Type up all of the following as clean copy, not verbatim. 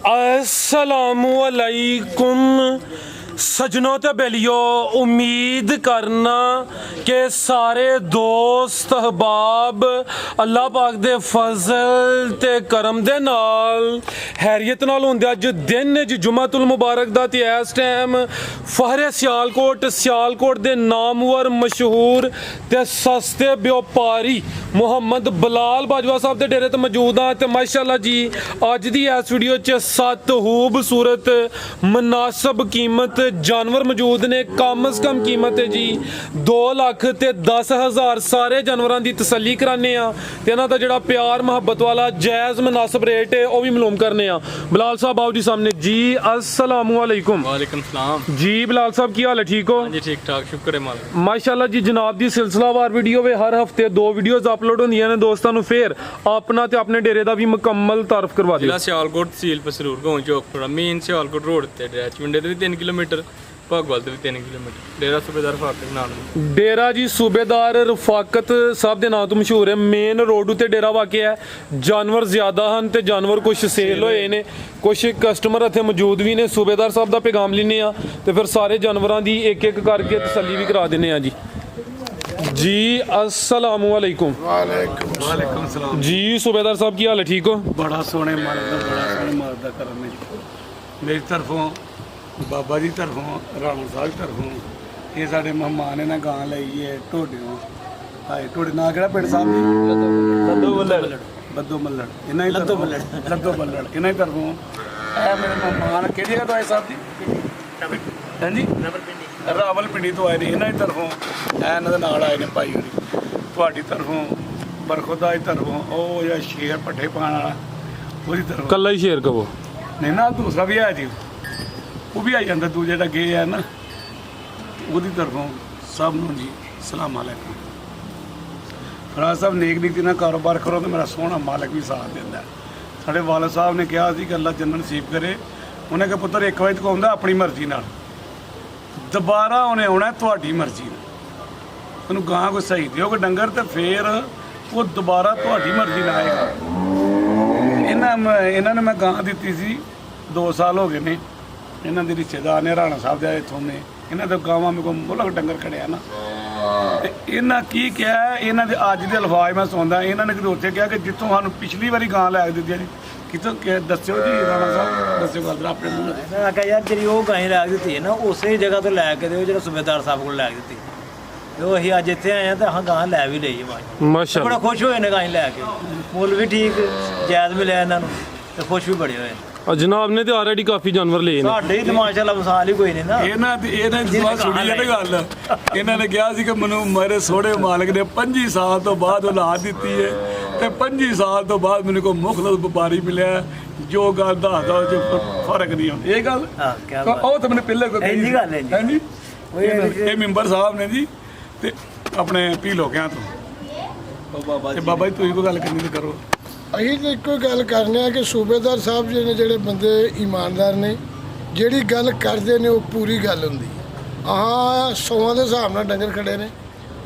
अस्सलामुअलैकुम सजनों ते बेलियो, उम्मीद करना कि सारे दोस्त अहबाब अल्लाह पाक दे फजल ते करम दे नाल हैरियत नाल होंदे। अज दिन च जुमातुल मुबारक दा ते इस टाइम फहरे सियालकोट दे नामवर मशहूर ते सस्ते व्यापारी मुहम्मद बिलाल बाजवा साहब दे डेरे ते मौजूद हाँ। ते माशाअल्लाह जी अज दी इस वीडियो च 7 खूबसूरत मुनासब कीमत जानवर मौजूद ने। कम अज कम कीमत है जी 2,10,000। सारे जानवरों की तसल्ली कराने ते इन्हां दा जिहड़ा प्यार मुहब्बत वाला जायज़ मुनासिब रेट है वह भी मालूम करने। बिलाल साहब आओ जी सामने जी। अस्सलामुअलैकुम। वालेकुम सलाम जी बिलाल साहब की हाल है, ठीक हो? जी ठीक ठाक, शुक्र है मालिक। माशाअल्लाह जी जनाब दी सिलसिलावार वीडियो वे हर हफ्ते 2 वीडियोज़ अपलोड होंदियां ने। दोस्तां नूं फिर अपना ते अपने डेरे दा भी मुकम्मल तारफ करवा दिओ। जिला सियालकोट तहसील पसरूर गांव चौकपुरा मेन सियालकोट रोड ते डैचविंडे ते भी 3 किलोमीटर, भागवाल ते भी 3 किलोमीटर। डेरा सूबेदार रफाकत नाम डेरा जी सूबेदार रफाकत साहब दे नाम तो मशहूर है। मेन रोड उत्ते डेरा वाक़ है। जानवर ज़्यादा हैं ते जानवर कुछ सेल होए ने, कुछ कस्टमर इत्थे मौजूद भी ने। सूबेदार साहब दा पैगाम लैने आ ते फिर सारे जानवरां दी एक एक करके तसल्ली भी करा दिंदे आ जी। जी अस्सलामुअलैकुम। वालेकुम सलाम जी सूबेदार साहब की हाल है, ठीक हो? बड़ा सोहने मालक दा, बड़ा सोहने मालक दा करम है। मेरी तरफों बाबा जी तरफों राणा साहब तरफों ये साढ़े मेहमान ने गां लाई है ढोडियों। हाए ढोडे ना केड़ा पिंड साहब जी? बद्दो मल्लड़ इन्हां ही लद्दो मल्लड़ इन्हां ही तरफों ऐ मेरे मेहमान किहड़ी जगह तो आए साहब जी? हां जी रावलपिंडी तो आए ने। इन्हां ही तरफों ऐ इन्हां दे नाल आए ने भाई होरी। तुहाडी तरफों बरखुदा दी तरफों ओ जेह्ड़ा शेर पट्ठे पाण वाला ओहदी तरफों कल्ला ही शेयर करो नहीं ना दूसरा भी है जी, वो भी आई जाता दूजे जेह्ड़ा गे है ना ਉਹਦੀ ਤਰਫੋਂ ਸਭ ਨੂੰ ਜੀ ਸਲਾਮ ਅਲੈਕੁਮ। ਫਰਾਜ਼ ਸਾਹਿਬ ਨੇਕ ਨੀਤੀ ਨਾਲ ਕਾਰੋਬਾਰ ਕਰੋ ਤਾਂ ਮੇਰਾ ਸੋਹਣਾ ਮਾਲਕ ਵੀ ਸਾਥ ਦਿੰਦਾ। ਸਾਡੇ ਵਾਲਦ ਸਾਹਿਬ ਨੇ ਕਿਹਾ ਸੀ ਕਿ ਅੱਲਾ ਜੰਨਤ ਨਸੀਬ ਕਰੇ। ਉਹਨੇ ਕਿਹਾ ਪੁੱਤਰ 1 ਵਜੇ ਤੱਕ ਆਉਂਦਾ ਆਪਣੀ ਮਰਜ਼ੀ ਨਾਲ, ਦੁਬਾਰਾ ਉਹਨੇ ਆਉਣਾ ਤੁਹਾਡੀ ਮਰਜ਼ੀ ਨਾਲ। ਉਹਨੂੰ ਗਾਂ ਕੋਈ ਸਹੀ ਦਿਓਗੇ ਡੰਗਰ ਤੇ ਫਿਰ ਉਹ ਦੁਬਾਰਾ ਤੁਹਾਡੀ ਮਰਜ਼ੀ ਨਾਲ ਆਏਗਾ। ਇਹਨਾਂ ਨੇ ਮੈਂ ਗਾਂ ਦਿੱਤੀ ਸੀ 2 ਸਾਲ ਹੋ ਗਏ ਨੇ। ਇਹਨਾਂ ਦੇ ਰਿਸ਼ਤੇਦਾਰ ਨੇ ਰਾਣਾ ਸਾਹਿਬ ਦੇ ਇੱਥੋਂ ਨੇ, ਇਹਨਾਂ ਦੇ ਗਾਵਾਂ ਮੇਰੇ ਕੋਲ ਮੁਲਕ ਡੰਗਰ ਖੜਿਆ ਨਾ। ਤੇ ਇਹਨਾਂ ਕੀ ਕਿਹਾ, ਇਹਨਾਂ ਦੇ ਅੱਜ ਦੇ ਅਲਫਾਜ਼ ਮੈਂ ਸੁਣਦਾ। ਇਹਨਾਂ ਨੇ ਕਿਤੇ ਉੱਥੇ ਕਿਹਾ ਕਿ ਜਿੱਥੋਂ ਸਾਨੂੰ ਪਿਛਲੀ ਵਾਰੀ ਗਾਂ ਲੈ ਕੇ ਦਿੱਤੀ ਜੀ, ਕਿਤੋਂ ਦੱਸਿਓ ਜੀ ਰਾਣਾ ਸਾਹਿਬ, ਦੱਸਿਓ ਗੱਲ ਆਪਣੇ ਮੂੰਹ ਨਾਲ। ਮੈਂ ਆਖਿਆ ਯਾਰ ਜਿਹੜੀ ਉਹ ਗਾਂ ਲੈ ਕੇ ਦਿੱਤੀ ਹੈ ਨਾ ਉਸੇ ਜਗ੍ਹਾ ਤੋਂ ਲੈ ਕੇ ਦਿਓ ਜਿਹੜਾ ਸੂਬੇਦਾਰ ਸਾਹਿਬ ਕੋਲ ਲੈ ਕੇ ਦਿੱਤੀ। ਤੇ ਉਹ ਅਸੀਂ ਅੱਜ ਇੱਥੇ ਆਏ ਆ ਤਾਂ ਹਾਂ ਗਾਂ ਲੈ ਵੀ ਲਈ ਹੈ। माशाअल्लाह ਬੜਾ ਖੁਸ਼ ਹੋਏ ਨੇ ਗਾਂ ਲੈ ਕੇ, ਮੁੱਲ ਵੀ ਠੀਕ ਜਾਇਜ਼ ਮਿਲਿਆ ਇਹਨਾਂ ਨੂੰ ਤੇ ਖੁਸ਼ ਵੀ ਬੜੇ ਹੋਏ। और जनाब ने तो ऑलरेडी काफ़ी जानवर लिए ने। ਸਾਡੇ ਹੀ ਮਾਸ਼ਾਅੱਲਾ ਮਿਸਾਲ ਹੀ ਕੋਈ ਨਹੀਂ ਨਾ। ਇਹਨਾਂ ਦੁਆ ਸੁਣੀ ਹੈ ਨਾ ਗੱਲ। ਇਹਨਾਂ ਨੇ ਕਿਹਾ ਸੀ ਕਿ ਮੈਨੂੰ ਮੇਰੇ ਸੋਹਣੇ ਮਾਲਕ ਨੇ 25 ਸਾਲ ਤੋਂ ਬਾਅਦ ਔਲਾਦ ਦਿੱਤੀ ਹੈ ਤੇ 25 ਸਾਲ ਤੋਂ ਬਾਅਦ ਮੈਨੂੰ ਕੋਈ ਮੁਖਲਸ ਵਪਾਰੀ ਮਿਲਿਆ। ਜੋ ਗੱਲ ਦੱਸਦਾ ਉਹ 'ਚ ਫਰਕ ਨਹੀਂ ਹੁੰਦਾ। ਇਹ ਗੱਲ ਹਾਂ ਕੀ ਉਹ ਤਾਂ ਮੈਨੂੰ ਪਹਿਲੇ ਕੋਈ ਇੰਨੀ ਗੱਲ ਹੈ ਜੀ। ਹਾਂਜੀ ਇਹ ਮੈਂਬਰ ਸਾਹਿਬ ਨੇ ਜੀ ਤੇ ਆਪਣੇ ਪੀਲੋਕਿਆਂ ਤੋਂ। ਤੇ ਬਾਬਾ ਜੀ ਤੁਸੀਂ ਕੋਈ ਗੱਲ ਕਰਨੀ ਤਾਂ ਕਰੋ। ਅਸੀਂ ਤਾਂ ਇੱਕੋ ਗੱਲ ਕਰਨੇ ਆ ਕਿ ਸੂਬੇਦਾਰ ਸਾਹਿਬ ਜੀ ਨੇ ਜਿਹੜੇ ਬੰਦੇ ਇਮਾਨਦਾਰ ਨੇ, ਜਿਹੜੀ ਗੱਲ ਕਰਦੇ ਨੇ ਉਹ ਪੂਰੀ ਗੱਲ ਹੁੰਦੀ। ਆਹ 100 ਦੇ ਹਿਸਾਬ ਨਾਲ ਡੰਗਰ ਖੜੇ ਨੇ।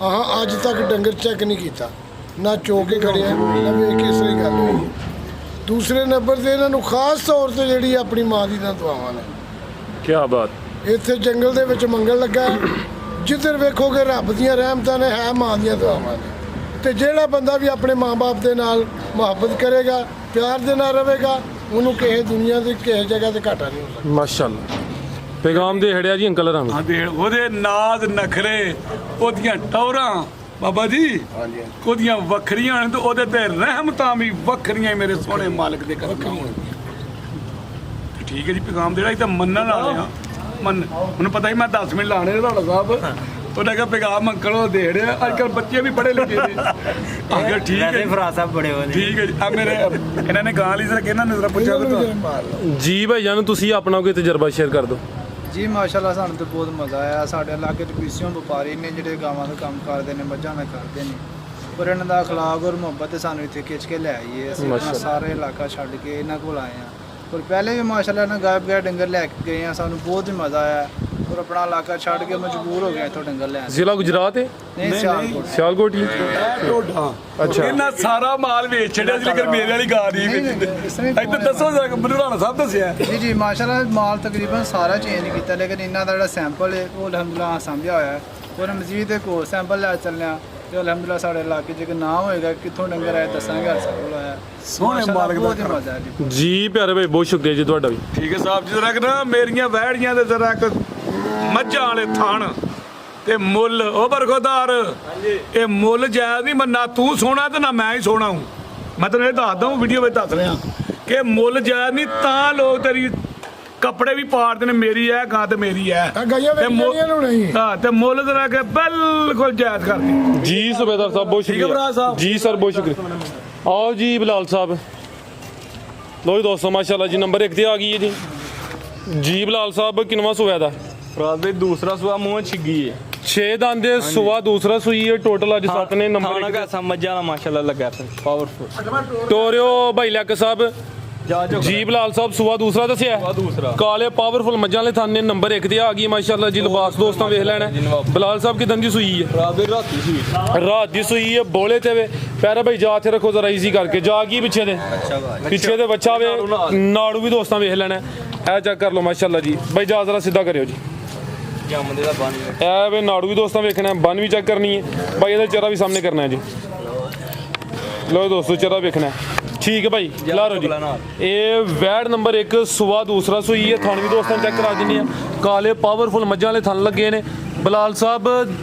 ਆਹ ਅੱਜ ਤੱਕ ਡੰਗਰ ਚੈੱਕ ਨਹੀਂ ਕੀਤਾ, ਨਾ ਚੋ ਕੇ ਖੜਿਆ, ਨਾ ਵੇਖ ਕੇ ਇਸ ਤਰ੍ਹਾਂ ਗੱਲ ਹੋਈ ਹੈ। ਦੂਸਰੇ ਨੰਬਰ 'ਤੇ ਇਹਨਾਂ ਨੂੰ ਖਾਸ ਤੌਰ 'ਤੇ ਜਿਹੜੀ ਆਪਣੀ ਮਾਂ ਦੀ ਨਾ ਦੁਆਵਾਂ ਨੇ। क्या बात। ਇੱਥੇ ਜੰਗਲ ਦੇ ਵਿੱਚ ਮੰਗਣ ਲੱਗਾ, ਜਿੱਧਰ ਵੇਖੋਗੇ ਰੱਬ ਦੀਆਂ ਰਹਿਮਤਾਂ ਨੇ, ਹੈ ਮਾਂ ਦੀਆਂ ਦੁਆਵਾਂ ਨੇ। ਤੇ ਜਿਹੜਾ ਬੰਦਾ ਵੀ ਆਪਣੇ ਮਾਂ-ਬਾਪ ਦੇ ਨਾਲ ਮੁਹੱਬਤ ਕਰੇਗਾ, ਪਿਆਰ ਦੇ ਨਾਲ ਰਹੇਗਾ, ਉਹਨੂੰ ਕਿਸੇ ਦੁਨੀਆ ਦੀ ਕਿਸੇ ਜਗ੍ਹਾ ਤੇ ਘਾਟਾ ਨਹੀਂ ਹੋ ਸਕਦਾ। माशाअल्लाह पैगाम दे हड़िया जी अंकल राम। ਹਾਂ ਦੇ ਉਹਦੇ ਨਾਜ਼ ਨਖਰੇ ਉਹਦੀਆਂ ਟੌਰਾਂ ਬਾਬਾ ਜੀ ਉਹਦੀਆਂ ਵੱਖਰੀਆਂ ਨੇ ਤੇ ਉਹਦੇ ਤੇ ਰਹਿਮਤਾਂ ਵੀ ਵੱਖਰੀਆਂ ਹੀ ਮੇਰੇ ਸੋਹਣੇ ਮਾਲਕ ਦੇ ਕਰਕੇ ਹੋਣਗੀਆਂ। ਠੀਕ ਹੈ ਜੀ ਪੈਗਾਮ ਜਿਹੜਾ ਇਹ ਤਾਂ ਮੰਨਣ ਵਾਲੇ ਆ। ਮੈਨੂੰ ਪਤਾ ਹੀ ਮੈਂ 10 ਮਿੰਟ ਲਾਣੇ ਨੇ ਤੁਹਾਡਾ ਸਾਹਿਬ। ਉਹਨੇ ਕਿਹਾ ਪੈਗਾਮ ਅੰਕਲ ਉਹ ਦੇ ਰਿਹਾ। ਅੱਜ ਕੱਲ੍ਹ ਬੱਚੇ ਵੀ ਪੜ੍ਹੇ ਲਿਖੇ ਨੇ। ਆਖਿਆ ਠੀਕ ਹੈ ਫਰਾਜ਼ ਸਾਹਿਬ ਬੜੇ ਹੋਏ ਨੇ। ਠੀਕ ਹੈ ਜੀ। ਆ ਮੇਰੇ ਇਹਨਾਂ ਨੇ ਗਾਂ ਲਈ ਸਰ ਇਹਨਾਂ ਨੇ ਜ਼ਰਾ ਪੁੱਛਿਆ ਕਿ जी भाईजान तुसी अपना कोई तजर्बा शेयर कर दो। ਜੀ ਮਾਸ਼ਾਅੱਲਾ ਸਾਨੂੰ ਤਾਂ ਬਹੁਤ ਮਜ਼ਾ ਆਇਆ। ਸਾਡੇ ਇਲਾਕੇ 'ਚ ਪੀਸੀਓ ਵਪਾਰੀ ਨੇ ਜਿਹੜੇ ਗਾਵਾਂ ਦਾ ਕੰਮ ਕਰਦੇ ਨੇ, ਮੱਝਾਂ ਦਾ ਕਰਦੇ ਨੇ, ਪਰ ਇਹਨਾਂ ਦਾ ਅਖਲਾਕ ਔਰ ਮੁਹੱਬਤ ਤੇ ਸਾਨੂੰ ਇੱਥੇ ਖਿੱਚ ਕੇ ਲੈ ਆਈ ਹੈ। ਅਸੀਂ ਆਪਣਾ ਸਾਰਾ ਇਲਾਕਾ ਛੱਡ ਕੇ ਇਹਨਾਂ ਕੋਲ ਆਏ ਹਾਂ। ਪਰ ਪਹਿਲੇ ਵੀ ਮਾਸ਼ਾਅੱਲਾ ਨਾਲ ਗਾਇਬ ਗਏ ਡੰਗਰ ਲੈ ਕੇ ਗਏ ਹਾਂ, ਸਾਨੂੰ ਬਹੁਤ ਹੀ ਮਜ਼ਾ ਆਇਆ। ਔਰ ਆਪਣਾ ਇਲਾਕਾ ਛੱਡ ਕੇ ਮਜਬੂਰ ਹੋ ਗਿਆ ਇੱਥੋਂ ਡੰਗਰ ਲੈਣ ਜ਼ਿਲ੍ਹਾ ਗੁਜਰਾਤ ਹੈ ਨਹੀਂ ਸਿਆਲਕੋਟ ਸਿਆਲਕੋਟ ਹੀ ਢੋਡਾ ਅੱਛਾ। ਇਹਨਾਂ ਸਾਰਾ ਮਾਲ ਵੇਚ ਛੱਡਿਆ ਸੀ ਲੇਕਿਨ ਮੇਰੇ ਵਾਲੀ ਗਾਂ ਨਹੀਂ ਵੇਚਦੇ ਇੱਧਰ ਦੱਸੋ ਜਰਾ ਮੈਨੂੰ ਰਾਣਾ ਸਾਹਿਬ ਦੱਸਿਆ ਜੀ ਮਾਸ਼ਾਅੱਲਾ ਮਾਲ ਤਕਰੀਬਨ ਸਾਰਾ ਚੇਂਜ ਕੀਤਾ ਲੇਕਿਨ ਇਹਨਾਂ ਦਾ ਜਿਹੜਾ ਸੈਂਪਲ ਹੈ ਉਹ ਅਲਹਮਦੁਲਿਲਾ ਸਮਝਿਆ ਹੋਇਆ ਹੈ ਔਰ ਮਜ਼ੀਦ ਇੱਕ ਹੋਰ ਸੈਂਪਲ ਲੈ ਚੱਲਿਆ ਤੇ ਅਲਹਮਦੁਲਿਲਾ ਸਾਡੇ ਇਲਾਕੇ 'ਚ ਇੱਕ ਨਾਮ ਹੋਏਗਾ ਕਿੱਥੋਂ ਡੰਗਰ ਆਇਆ ਦੱਸਾਂਗੇ ਹਰ ਕੋਲ ਆਇਆ ਸੋਹਣੇ ਮਾਲਕ ਦਾ ਬਹੁਤ ਹੀ ਮਜ਼ਾ ਹੈ ਜੀ ਜੀ ਪਿਆਰੇ ਭਾਈ ਬਹੁਤ ਸ਼ੁਕਰੀਆ ਜੀ ਤੁਹਾਡਾ ਵੀ। ਠੀਕ ਹੈ ਸਾਹਿਬ ਜੀ ਜਰਾ ਕਿ ਨਾ ਮੇਰੀਆਂ ਵਹਿੜੀਆਂ ਦੇ ਜਰਾ ਇੱਕ ਮੱਝਾਂ ਵਾਲੇ ਥਣ ਤੇ ਮੁੱਲ ਉਹ ਬਰਖੋਦਾਰ ਇਹ ਮੁੱਲ ਜਾਇਜ਼ ਨਹੀਂ ਮੰਨਾ ਤੂੰ ਸੋਣਾ ਤੇ ਨਾ ਮੈਂ ਹੀ ਸੋਣਾ ਹੂੰ ਮੈਂ ਤੈਨੂੰ ਇਹ ਦੱਸਦਾ ਹੂੰ ਵੀਡੀਓ ਵਿੱਚ ਦੱਸ ਰਿਹਾ ਕਿ ਮੁੱਲ ਜਾਇਜ਼ ਨਹੀਂ ਤਾਂ ਲੋਕ ਤੇਰੀ ਕੱਪੜੇ ਵੀ ਪਾੜਦੇ ਨੇ ਮੇਰੀ ਹੈ ਗਾਂ ਤੇ ਮੇਰੀ ਹੈ ਆ ਗਾਈਆਂ ਤੇ ਵੇਚਣੀਆਂ ਨੂੰ ਨਹੀਂ ਹਾਂ ਤੇ ਮੁੱਲ ਜਰਾ ਕਿ ਬਿਲਕੁਲ ਜਾਇਜ਼ ਕਰਦੀ ਜੀ ਸੁਬੇਦਾਰ ਸਾਹਿਬ ਬਹੁਤ ਠੀਕ ਹੈ ਭਰਾ ਸ਼ੁਕਰੀਆ ਸਾਹਿਬ। ਜੀ ਸਰ ਬਹੁਤ ਸ਼ੁਕਰੀਆ। ਆਓ ਜੀ ਬਿਲਾਲ ਸਾਹਿਬ ਲੋ ਜੀ ਦੋਸਤੋ ਮਾਸ਼ਾਅੱਲਾ ਜੀ ਨੰਬਰ 1 ਤੇ ਆ ਗਈ ਹੈ ਜੀ ਬਿਲਾਲ ਸਾਹਿਬ ਕਿੰਨਵਾਂ ਸੂਆ ਦਾ ਫਰਾਦ ਭਾਈ ਦੂਸਰਾ ਸੁਆ ਮੂੰਹ ਛਿੱਗੀ ਹੈ 6 ਦੰਦ ਦੇ ਸੂਆ ਦੂਸਰਾ ਸੂਈ ਹੈ ਟੋਟਲ ਅੱਜ 7 ਨੇ ਨੰਬਰ ਖਾਣਾ 1 ਕਾ ਸਮਝਾ ਨਾ ਮਾਸ਼ਾਅੱਲਾ ਲੱਗਾ ਪਾਵਰਫੁਲ ਟੋਰਿਓ ਭਾਈ ਲੱਕ ਸਾਹਿਬ ਜਾ ਜੋ ਜੀ ਬਿਲਾਲ ਸਾਹਿਬ ਸੂਆ ਦੂਸਰਾ ਦੱਸਿਆ ਸੁਆ ਦੂਸਰਾ ਕਾਲੇ ਪਾਵਰਫੁਲ ਮੱਝਾਂ ਵਾਲੇ ਥਾਨੇ ਨੰਬਰ 1 ਤੇ ਆ ਗਈ ਮਾਸ਼ਾਅੱਲਾ ਜੀ ਲਿਬਾਸ ਦੋਸਤਾਂ ਵੇਖ ਲੈਣਾ ਬਿਲਾਲ ਸਾਹਿਬ ਕਿਦਾਂ ਦੀ ਸੂਈ ਹੈ ਫਰਾਦ ਭਾਈ ਰਾਤੀ ਸੀ ਰਾਤ ਦੀ ਸੂਈ ਹੈ ਬੋਲੇ ਤੇ ਵੇ ਪੈਰਾ ਭਾਈ ਜਾ ਤੇ ਰੱਖੋ ਜ਼ਰਾ ਈਜ਼ੀ ਕਰਕੇ ਜਾ ਕੀ ਪਿੱਛੇ ਦੇ ਪਿੱਛੇ ਦੇ ਬੱਚਾ ਵੇ ਨਾੜੂ ਵੀ ਦੋਸਤਾਂ ਵੇਖ ਲੈਣਾ ਇਹ ਚੈੱਕ ਕਰ ਲਓ ਮਾਸ਼ਾਅੱਲਾ ਜੀ ਭਾਈ ਜਾ ਜ਼ਰਾ ਸਿੱਧਾ ਕਰਿਓ ਜੀ ਜੰਮਦੇ ਦਾ ਬਣ ਇਹ ਵੇ ਨਾੜੂ ਵੀ ਦੋਸਤਾਂ ਵੇਖਣਾ ਬਨ ਵੀ ਚੈੱਕ ਕਰਨੀ ਹੈ ਭਾਈ ਇਹਦਾ ਚਿਹਰਾ ਵੀ ਸਾਹਮਣੇ ਕਰਨਾ ਹੈ ਜੀ ਲੋ ਦੋਸਤੋ ਚਿਹਰਾ ਵੇਖਣਾ ਹੈ ਠੀਕ ਹੈ ਭਾਈ ਲਾਰੋ ਜੀ ਇਹ ਵੈਡ ਨੰਬਰ 1 ਸੂਆ ਦੂਸਰਾ ਸੂਈ ਹੈ ਥਣ ਵੀ ਦੋਸਤਾਂ ਚੈੱਕ ਕਰਾ ਦਿੰਦੇ ਆ ਕਾਲੇ ਪਾਵਰਫੁਲ ਮੱਝਾਂ ਵਾਲੇ ਥਣ ਲੱਗੇ ਨੇ ਬਿਲਾਲ ਸਾਹਿਬ